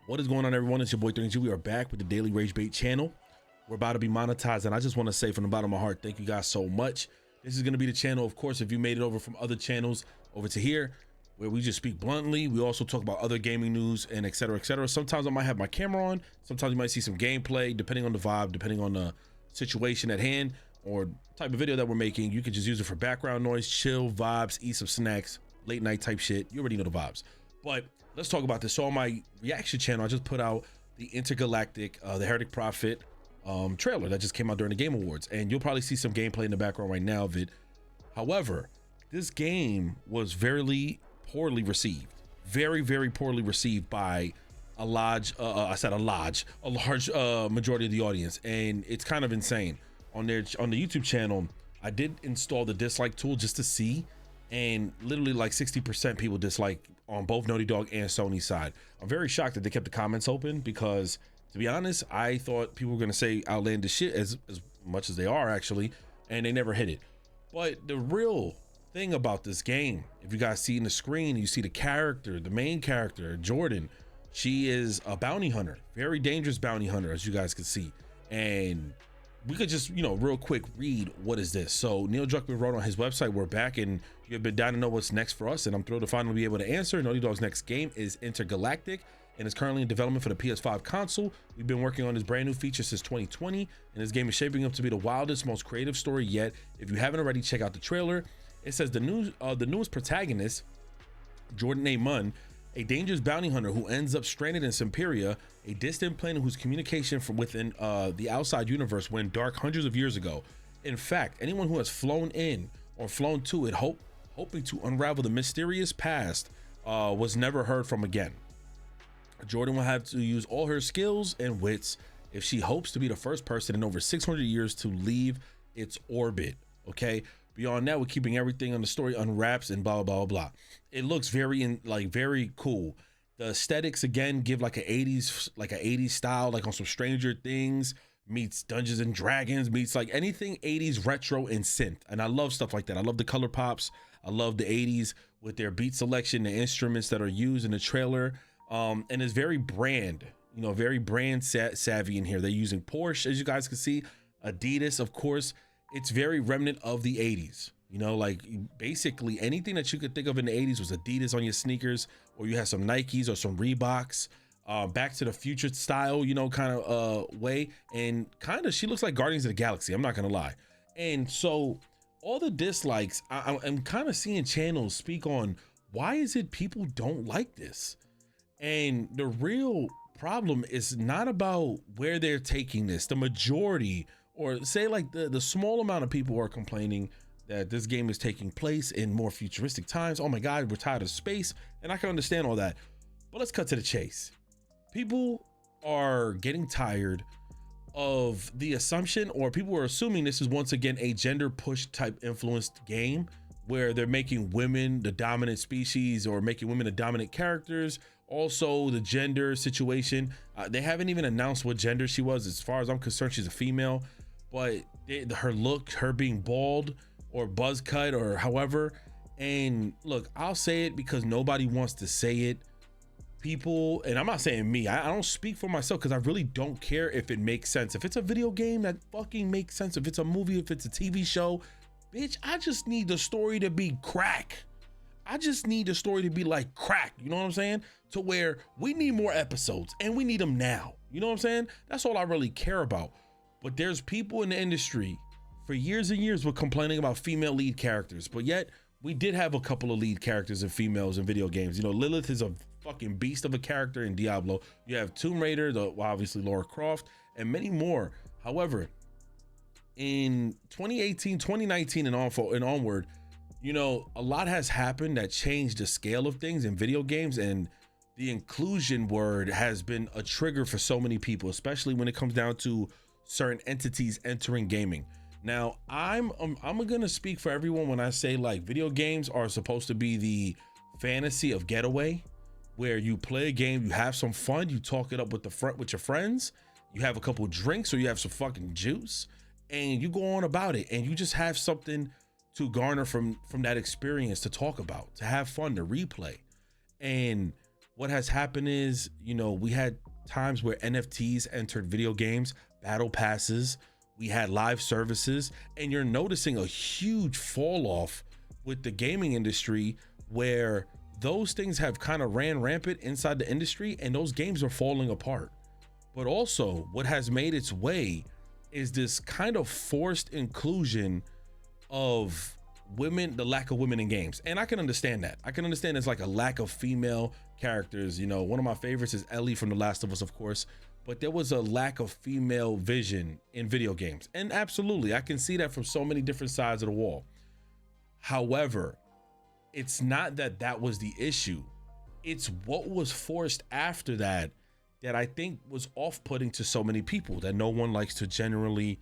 What is going on, everyone? It's your boy 3G. We are back with the Daily Rage Bait channel. We're about to be monetized, and I just want to say from the bottom of my heart, thank you guys so much. This is going to be the channel, of course, if you made it over from other channels over to here, where we just speak bluntly. We also talk about other gaming news and et cetera, et cetera. Sometimes I might have my camera on. Sometimes you might see some gameplay, depending on the vibe, depending on the situation at hand or type of video that we're making. You can just use it for background noise, chill, vibes, eat some snacks, late night type shit. You already know the vibes. But let's talk about this. So on my reaction channel, I just put out the Intergalactic, the Heretic Prophet trailer that just came out during the Game Awards, and you'll probably see some gameplay in the background right now of it. However, this game was very poorly received, very poorly received by a large majority of the audience, and it's kind of insane. On the YouTube channel, I did install the dislike tool just to see, and literally like 60% people dislike on both Naughty Dog and Sony's side. I'm very shocked that they kept the comments open, because to be honest, I thought people were gonna say outlandish shit as much as they are actually, and they never hit it. But the real thing about this game, if you guys see in the screen, you see the character, the main character, Jordan. She is a bounty hunter, very dangerous bounty hunter, as you guys can see. And we could just, real quick read what is this. So Neil Druckmann wrote on his website, we're back and you've been down to know what's next for us, and I'm thrilled to finally be able to answer. Naughty Dog's next game is Intergalactic, and it's currently in development for the PS5 console. We've been working on this brand new feature since 2020, and this game is shaping up to be the wildest, most creative story yet. If you haven't already, check out the trailer. It says the newest protagonist, Jordan A. Munn, a dangerous bounty hunter who ends up stranded in Semperia, a distant planet whose communication from within the outside universe went dark hundreds of years ago. In fact, anyone who has flown in or flown to it hoping to unravel the mysterious past was never heard from again. Jordan will have to use all her skills and wits if she hopes to be the first person in over 600 years to leave its orbit. Okay. Beyond that, we're keeping everything on the story unwraps and blah, blah, blah, blah. It looks very cool. The aesthetics, again, give like an 80s style, like on some Stranger Things meets Dungeons and Dragons, meets like anything 80s retro and synth. And I love stuff like that. I love the color pops. I love the 80s with their beat selection, the instruments that are used in the trailer. And it's very brand, very brand savvy in here. They're using Porsche, as you guys can see, Adidas, of course. It's very remnant of the 80s, like basically anything that you could think of in the 80s was Adidas on your sneakers, or you had some Nikes or some Reeboks, Back to the Future style, kind of way. And kind of, she looks like Guardians of the Galaxy, I'm not gonna lie. And so all the dislikes, I'm kind of seeing channels speak on why is it people don't like this. And the real problem is not about where they're taking this. The majority, or say like the small amount of people who are complaining that this game is taking place in more futuristic times. Oh my God, we're tired of space. And I can understand all that, but let's cut to the chase. People are getting tired of the assumption, or people are assuming this is once again a gender push type influenced game where they're making women the dominant species or making women the dominant characters. Also the gender situation, they haven't even announced what gender she was. As far as I'm concerned, she's a female. But her look, her being bald or buzz cut or however, and look, I'll say it because nobody wants to say it. People, and I'm not saying me, I don't speak for myself because I really don't care if it makes sense. If it's a video game, that fucking makes sense. If it's a movie, if it's a TV show, bitch, I just need the story to be crack. I just need the story to be like crack, you know what I'm saying? To where we need more episodes and we need them now. You know what I'm saying? That's all I really care about. But there's people in the industry for years and years were complaining about female lead characters, but yet we did have a couple of lead characters and females in video games. Lilith is a fucking beast of a character in Diablo. You have Tomb Raider, obviously Lara Croft, and many more. However, in 2018, 2019 and onward, a lot has happened that changed the scale of things in video games, and the inclusion word has been a trigger for so many people, especially when it comes down to certain entities entering gaming. Now, I'm gonna speak for everyone when I say like video games are supposed to be the fantasy of getaway, where you play a game, you have some fun, you talk it up with your friends, you have a couple drinks or you have some fucking juice, and you go on about it, and you just have something to garner from that experience, to talk about, to have fun, to replay. And what has happened is, we had times where NFTs entered video games, battle passes, we had live services, and you're noticing a huge fall off with the gaming industry where those things have kind of ran rampant inside the industry and those games are falling apart. But also, what has made its way is this kind of forced inclusion of women, the lack of women in games. And I can understand that. I can understand there's like a lack of female characters. One of my favorites is Ellie from The Last of Us, of course, but there was a lack of female vision in video games. And absolutely, I can see that from so many different sides of the wall. However, it's not that that was the issue. It's what was forced after that I think was off-putting to so many people that no one likes to generally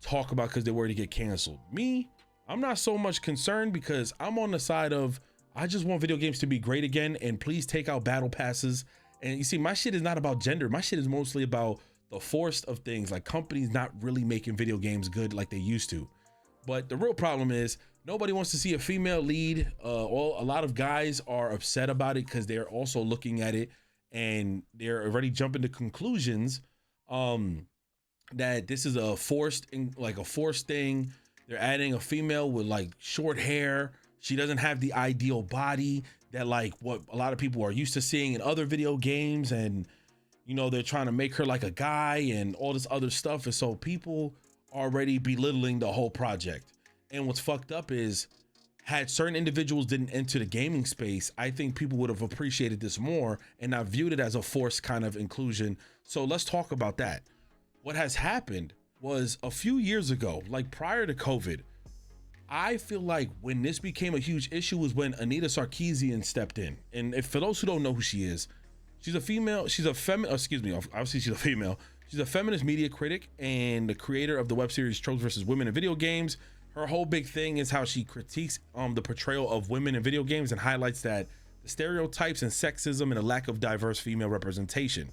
talk about because they're worried to get canceled. Me, I'm not so much concerned because I'm on the side of, I just want video games to be great again, and please take out battle passes. And you see, my shit is not about gender. My shit is mostly about the forced of things, like companies not really making video games good like they used to. But the real problem is nobody wants to see a female lead. A lot of guys are upset about it because they're also looking at it and they're already jumping to conclusions that this is a forced thing. They're adding a female with like short hair. She doesn't have the ideal body that like what a lot of people are used to seeing in other video games. And, they're trying to make her like a guy and all this other stuff. And so people are already belittling the whole project. And what's fucked up is, had certain individuals didn't enter the gaming space, I think people would have appreciated this more and not viewed it as a forced kind of inclusion. So let's talk about that. What has happened was a few years ago, like prior to COVID, I feel like when this became a huge issue was when Anita Sarkeesian stepped in. And for those who don't know who she is, she's a female, obviously she's a female. She's a feminist media critic and the creator of the web series Tropes versus Women in Video Games. Her whole big thing is how she critiques the portrayal of women in video games and highlights that the stereotypes and sexism and a lack of diverse female representation.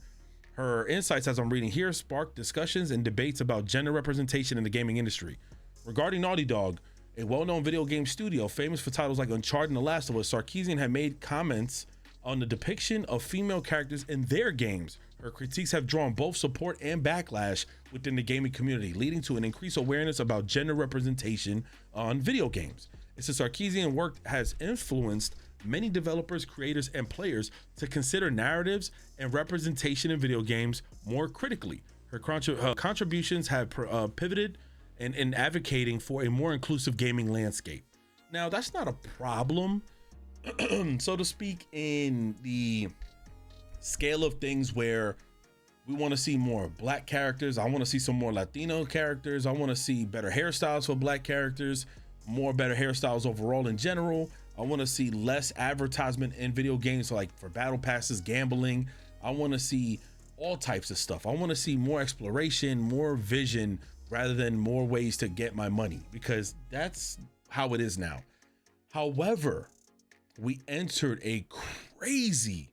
Her insights, as I'm reading here, sparked discussions and debates about gender representation in the gaming industry. Regarding Naughty Dog, a well-known video game studio famous for titles like Uncharted and The Last of Us, Sarkeesian had made comments on the depiction of female characters in their games. Her critiques have drawn both support and backlash within the gaming community, leading to an increased awareness about gender representation on video games. It's a Sarkeesian work has influenced many developers, creators, and players to consider narratives and representation in video games more critically. Her contributions have pivoted in advocating for a more inclusive gaming landscape. Now, that's not a problem, so to speak, in the scale of things where we want to see more black characters. I want to see some more Latino characters. I want to see better hairstyles for black characters, more better hairstyles overall in general. I want to see less advertisement in video games, like for battle passes, gambling. I want to see all types of stuff. I want to see more exploration, more vision, rather than more ways to get my money, because that's how it is now. However, we entered a crazy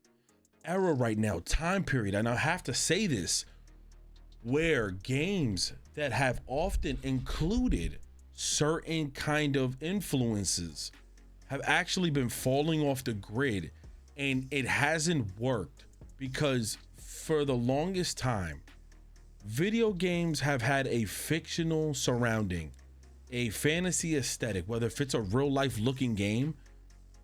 era right now, time period, and I have to say this, where games that have often included certain kind of influences have actually been falling off the grid, and it hasn't worked because for the longest time, video games have had a fictional surrounding, a fantasy aesthetic, whether if it's a real life looking game,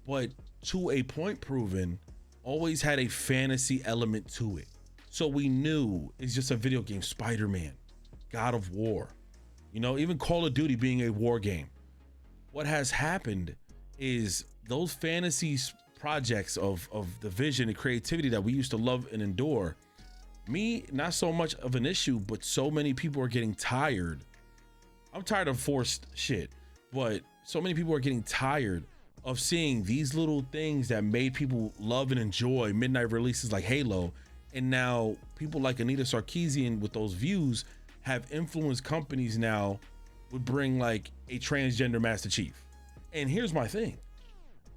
but to a point proven, always had a fantasy element to it. So we knew it's just a video game. Spider-Man, God of War, even Call of Duty being a war game. What has happened is those fantasy projects of the vision and creativity that we used to love and endure, not so much of an issue, but so many people are getting tired. I'm tired of forced shit, but so many people are getting tired of seeing these little things that made people love and enjoy midnight releases like Halo. And now people like Anita Sarkeesian with those views have influenced companies now would bring like a transgender Master Chief. And here's my thing.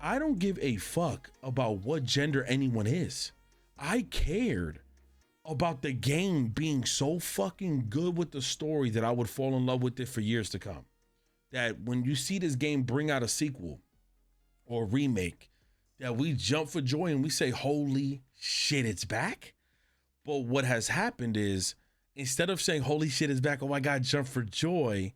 I don't give a fuck about what gender anyone is. I cared about the game being so fucking good with the story that I would fall in love with it for years to come. That when you see this game bring out a sequel or remake, that we jump for joy and we say, holy shit, it's back. But what has happened is, instead of saying, holy shit, it's back, oh my God, jump for joy,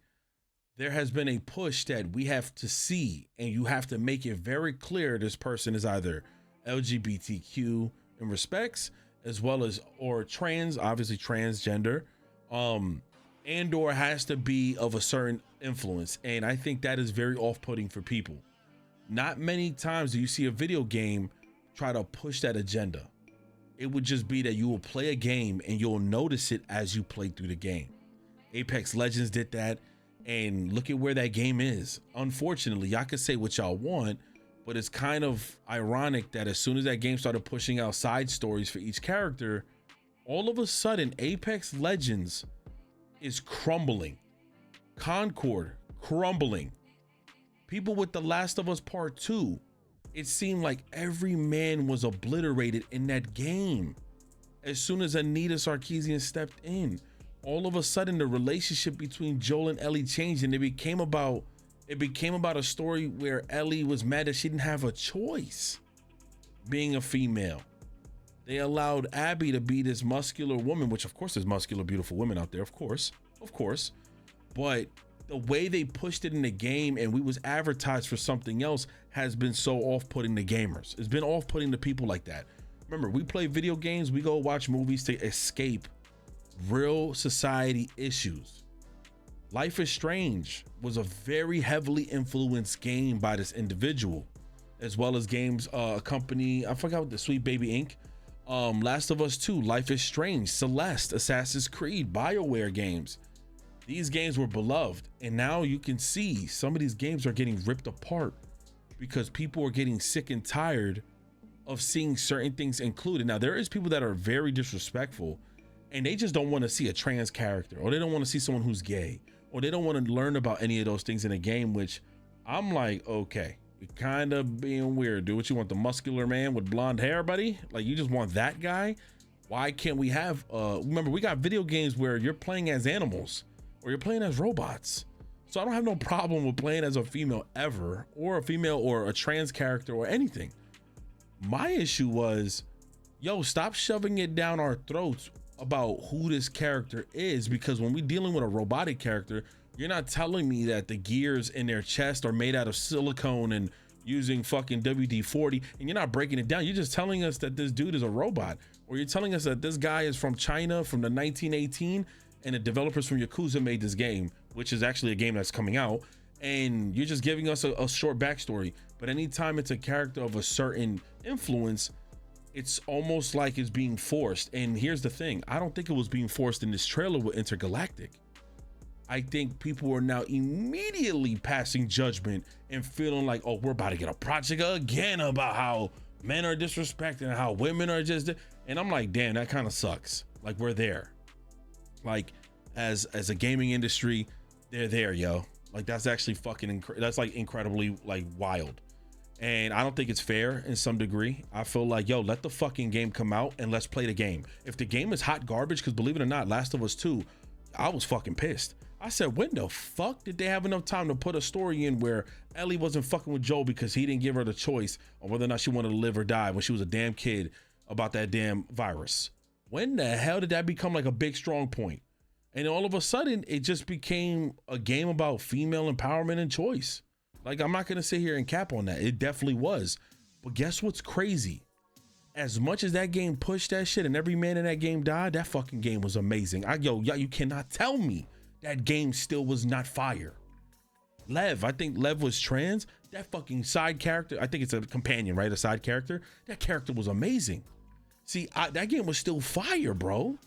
there has been a push that we have to see, and you have to make it very clear this person is either LGBTQ in respects, as well as, or trans, obviously transgender, and or has to be of a certain influence. And I think that is very off-putting for people. Not many times do you see a video game try to push that agenda. It would just be that you will play a game and you'll notice it as you play through the game. Apex Legends did that, and look at where that game is. Unfortunately, y'all can say what y'all want, but it's kind of ironic that as soon as that game started pushing out side stories for each character, all of a sudden Apex Legends is crumbling. Concord crumbling. People with The Last of Us Part 2, it seemed like every man was obliterated in that game. As soon as Anita Sarkeesian stepped in, all of a sudden the relationship between Joel and Ellie changed, and it became about a story where Ellie was mad that she didn't have a choice being a female. They allowed Abby to be this muscular woman, which of course there's muscular, beautiful women out there, of course. But the way they pushed it in the game and we was advertised for something else has been so off-putting to gamers. It's been off-putting to people like that. Remember, we play video games, we go watch movies to escape real society issues. Life is Strange was a very heavily influenced game by this individual, as well as games, a company, I forgot what, the Sweet Baby Inc. Last of Us 2, Life is Strange, Celeste, Assassin's Creed, BioWare games. These games were beloved, and now you can see some of these games are getting ripped apart because people are getting sick and tired of seeing certain things included. Now, there is people that are very disrespectful, and they just don't want to see a trans character, or they don't want to see someone who's gay, or they don't want to learn about any of those things in a game, which I'm like, okay, you're kind of being weird, dude. What you want, the muscular man with blonde hair, buddy? Like, you just want that guy? Why can't we have, remember, we got video games where you're playing as animals, or you're playing as robots. So I don't have no problem with playing as a female ever, or a female or a trans character or anything. My issue was, yo, stop shoving it down our throats about who this character is, because when we're dealing with a robotic character, you're not telling me that the gears in their chest are made out of silicone and using fucking WD-40, and you're not breaking it down. You're just telling us that this dude is a robot, or you're telling us that this guy is from China from the 1918 and the developers from Yakuza made this game, which is actually a game that's coming out, and you're just giving us a short backstory. But anytime it's a character of a certain influence, it's almost like it's being forced. And here's the thing, I don't think it was being forced in this trailer with Intergalactic. I think people are now immediately passing judgment and feeling like, oh, we're about to get a project again about how men are disrespected and how women are just, and I'm like, damn, that kind of sucks. Like, we're there. Like, as a gaming industry, they're there, yo. Like, that's actually fucking that's like incredibly like wild. And I don't think it's fair in some degree. I feel like, yo, let the fucking game come out and let's play the game. If the game is hot garbage, because believe it or not, Last of Us 2, I was fucking pissed. I said, when the fuck did they have enough time to put a story in where Ellie wasn't fucking with Joel because he didn't give her the choice on whether or not she wanted to live or die when she was a damn kid about that damn virus? When the hell did that become like a big strong point? And all of a sudden, it just became a game about female empowerment and choice. Like, I'm not gonna sit here and cap on that. It definitely was. But guess what's crazy? As much as that game pushed that shit and every man in that game died, that fucking game was amazing. Yo, you cannot tell me that game still was not fire. Lev, I think Lev was trans. That fucking side character, I think it's a companion, right? A side character. That character was amazing. See, that game was still fire, bro.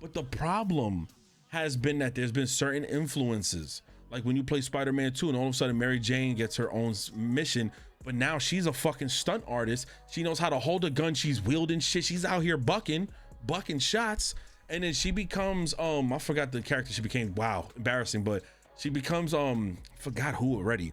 But the problem has been that there's been certain influences, like when you play Spider-Man 2 and all of a sudden Mary Jane gets her own mission, but now she's a fucking stunt artist. She knows how to hold a gun. She's wielding shit. She's out here bucking shots. And then she becomes, I forgot the character she became. Wow, embarrassing. But she becomes, forgot who already.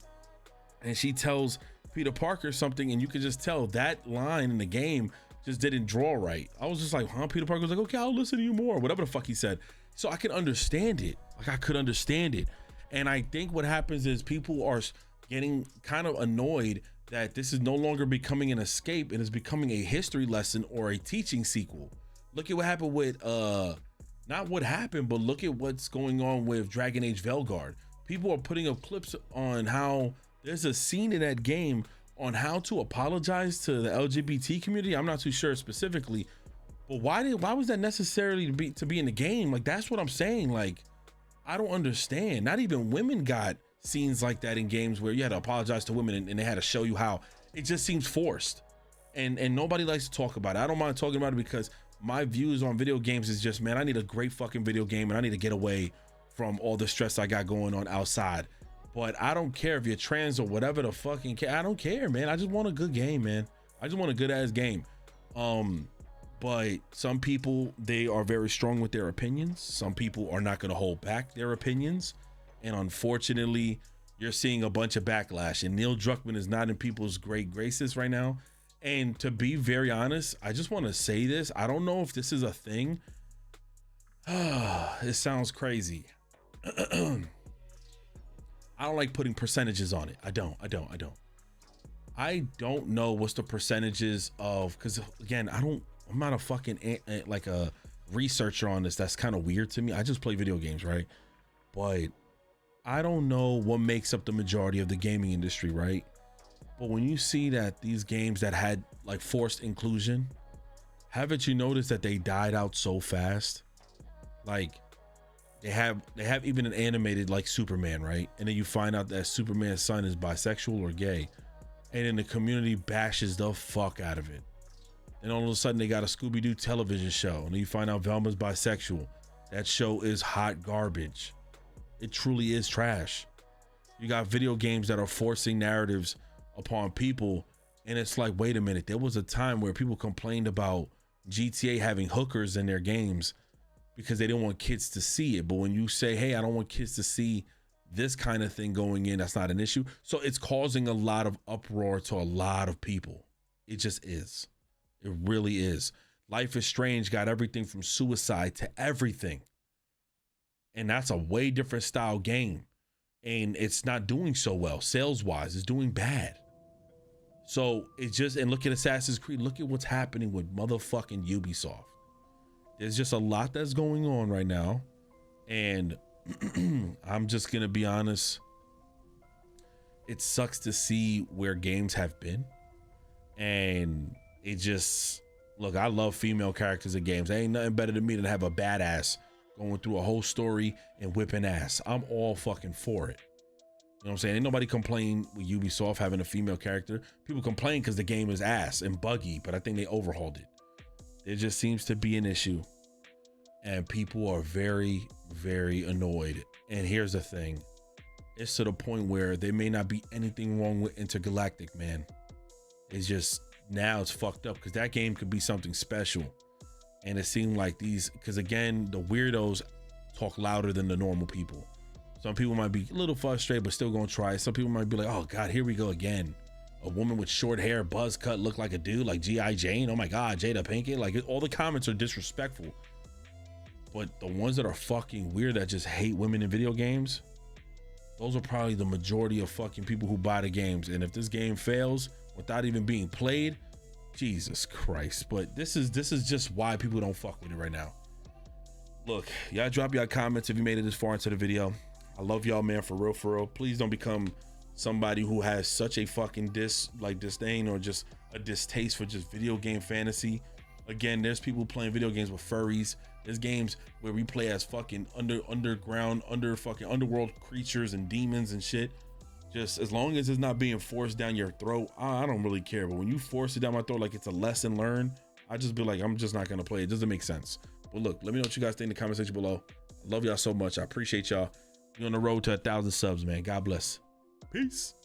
And she tells Peter Parker something, and you can just tell that line in the game just didn't draw right. I was just like, huh? Peter Parker was like, okay, I'll listen to you more. Whatever the fuck he said. So I could understand it. Like, I could understand it. And I think what happens is people are getting kind of annoyed that this is no longer becoming an escape and is becoming a history lesson or a teaching sequel. Look at what happened with not what happened, but look at what's going on with Dragon Age Velguard. People are putting up clips on how there's a scene in that game on how to apologize to the LGBT community. I'm not too sure specifically, but why was that necessarily to be in the game? Like, that's what I'm saying. Like, I don't understand. Not even women got scenes like that in games where you had to apologize to women and they had to show you how. It just seems forced, and nobody likes to talk about it. I don't mind talking about it because my views on video games is just, man, I need a great fucking video game and I need to get away from all the stress I got going on outside. But I don't care if you're trans or whatever the fucking care. I don't care, man. I just want a good game, man. I just want a good ass game. But some people, they are very strong with their opinions. Some people are not going to hold back their opinions. And unfortunately, you're seeing a bunch of backlash, and Neil Druckmann is not in people's great graces right now. And to be very honest, I just want to say this. I don't know if this is a thing. It sounds crazy. I don't like putting percentages on it. I don't know what's the percentages of, because again, I'm not a fucking like a researcher on this. That's kind of weird to me. I just play video games, right? But I don't know what makes up the majority of the gaming industry, right? But when you see that these games that had like forced inclusion, haven't you noticed that they died out so fast? Like, they have even an animated like Superman, right? And then you find out that Superman's son is bisexual or gay, and then the community bashes the fuck out of it. And all of a sudden they got a Scooby-Doo television show, and then you find out Velma's bisexual. That show is hot garbage. It truly is trash. You got video games that are forcing narratives upon people, and it's like, wait a minute, there was a time where people complained about GTA having hookers in their games because they didn't want kids to see it. But when you say, hey, I don't want kids to see this kind of thing going in, that's not an issue. So it's causing a lot of uproar to a lot of people. It just is. It really is. Life is Strange got everything from suicide to everything. And that's a way different style game. And it's not doing so well. Sales wise, it's doing bad. So it's just, and look at Assassin's Creed. Look at what's happening with motherfucking Ubisoft. There's just a lot that's going on right now. And I'm just going to be honest. It sucks to see where games have been. And it just, look, I love female characters in games. There ain't nothing better than me than have a badass going through a whole story and whipping ass. I'm all fucking for it. You know what I'm saying? Ain't nobody complain with Ubisoft having a female character. People complain because the game is ass and buggy, but I think they overhauled it. There just seems to be an issue, and people are very, very annoyed. And here's the thing. It's to the point where there may not be anything wrong with Intergalactic, man. It's just, now it's fucked up because that game could be something special. And it seemed like these, because again, the weirdos talk louder than the normal people. Some people might be a little frustrated, but still gonna try. Some people might be like, oh God, here we go again. A woman with short hair, buzz cut, look like a dude, like G.I. Jane. Oh my God, Jada Pinkett. Like, all the comments are disrespectful. But the ones that are fucking weird that just hate women in video games, those are probably the majority of fucking people who buy the games. And if this game fails without even being played, Jesus Christ. But this is just why people don't fuck with it right now. Look, y'all drop y'all comments if you made it this far into the video. I love y'all, man, for real, for real. Please don't become somebody who has such a fucking disdain or just a distaste for just video game fantasy. Again, there's people playing video games with furries. There's games where we play as fucking underworld creatures and demons and shit. Just as long as it's not being forced down your throat, I don't really care. But when you force it down my throat like it's a lesson learned, I just be like, I'm just not gonna play. It doesn't make sense. But look, let me know what you guys think in the comment section below. I love y'all so much. I appreciate y'all. You're on the road to 1,000 subs, man. God bless. Peace.